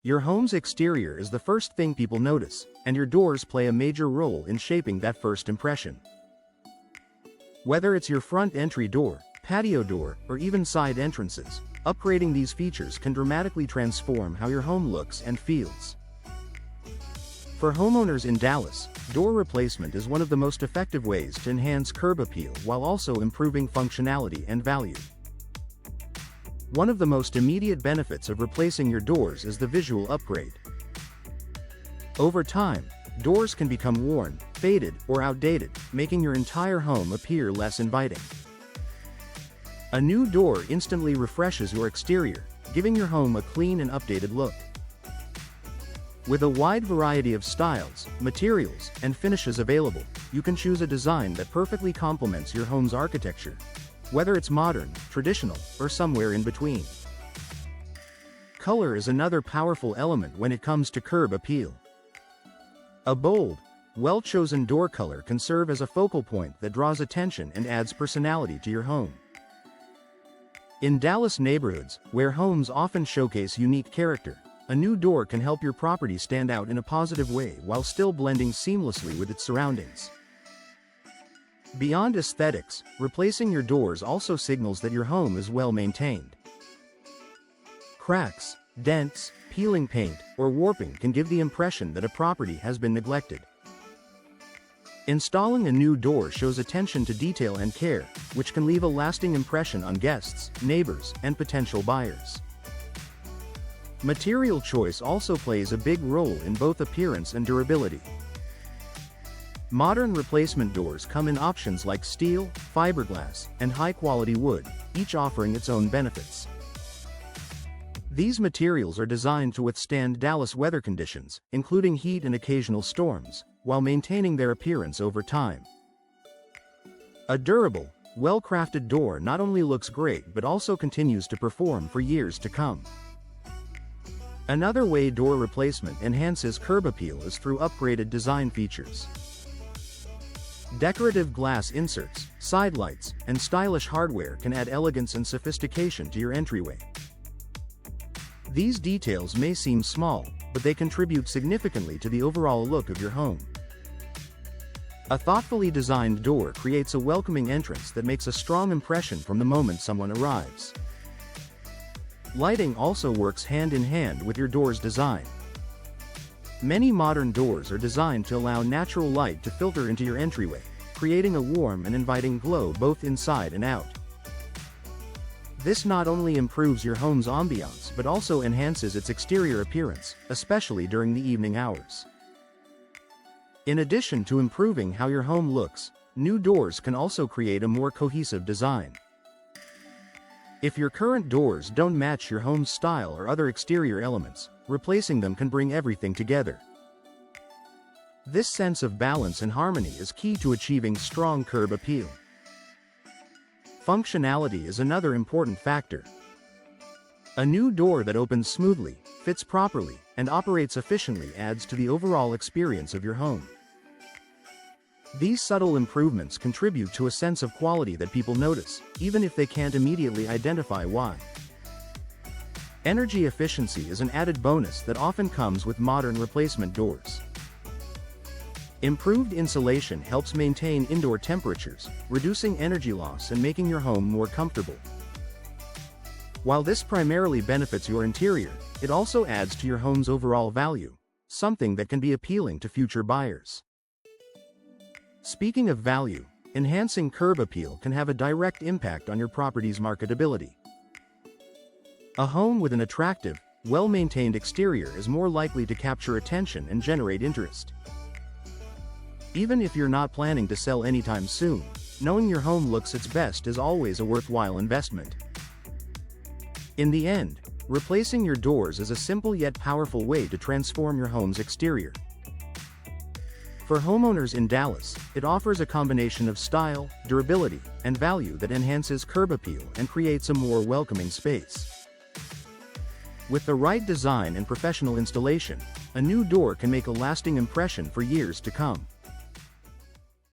Your home's exterior is the first thing people notice, and your doors play a major role in shaping that first impression. Whether it's your front entry door, patio door, or even side entrances, upgrading these features can dramatically transform how your home looks and feels. For homeowners in Dallas, door replacement is one of the most effective ways to enhance curb appeal while also improving functionality and value. One of the most immediate benefits of replacing your doors is the visual upgrade. Over time, doors can become worn, faded, or outdated, making your entire home appear less inviting. A new door instantly refreshes your exterior, giving your home a clean and updated look. With a wide variety of styles, materials, and finishes available, you can choose a design that perfectly complements your home's architecture, whether it's modern, traditional, or somewhere in between. Color is another powerful element when it comes to curb appeal. A bold, well-chosen door color can serve as a focal point that draws attention and adds personality to your home. In Dallas neighborhoods, where homes often showcase unique character, a new door can help your property stand out in a positive way while still blending seamlessly with its surroundings. Beyond aesthetics, replacing your doors also signals that your home is well maintained. Cracks, dents, peeling paint, or warping can give the impression that a property has been neglected. Installing a new door shows attention to detail and care, which can leave a lasting impression on guests, neighbors, and potential buyers. Material choice also plays a big role in both appearance and durability. Modern replacement doors come in options like steel, fiberglass, and high-quality wood, each offering its own benefits. These materials are designed to withstand Dallas weather conditions, including heat and occasional storms, while maintaining their appearance over time. A durable, well-crafted door not only looks great but also continues to perform for years to come. Another way door replacement enhances curb appeal is through upgraded design features. Decorative glass inserts, side lights, and stylish hardware can add elegance and sophistication to your entryway. These details may seem small, but they contribute significantly to the overall look of your home. A thoughtfully designed door creates a welcoming entrance that makes a strong impression from the moment someone arrives. Lighting also works hand in hand with your door's design. Many modern doors are designed to allow natural light to filter into your entryway, creating a warm and inviting glow both inside and out. This not only improves your home's ambiance but also enhances its exterior appearance, especially during the evening hours. In addition to improving how your home looks, new doors can also create a more cohesive design. If your current doors don't match your home's style or other exterior elements, replacing them can bring everything together. This sense of balance and harmony is key to achieving strong curb appeal. Functionality is another important factor. A new door that opens smoothly, fits properly, and operates efficiently adds to the overall experience of your home. These subtle improvements contribute to a sense of quality that people notice, even if they can't immediately identify why. Energy efficiency is an added bonus that often comes with modern replacement doors. Improved insulation helps maintain indoor temperatures, reducing energy loss and making your home more comfortable. While this primarily benefits your interior, it also adds to your home's overall value, something that can be appealing to future buyers. Speaking of value, enhancing curb appeal can have a direct impact on your property's marketability. A home with an attractive, well-maintained exterior is more likely to capture attention and generate interest. Even if you're not planning to sell anytime soon, knowing your home looks its best is always a worthwhile investment. In the end, replacing your doors is a simple yet powerful way to transform your home's exterior. For homeowners in Dallas, it offers a combination of style, durability, and value that enhances curb appeal and creates a more welcoming space. With the right design and professional installation, a new door can make a lasting impression for years to come.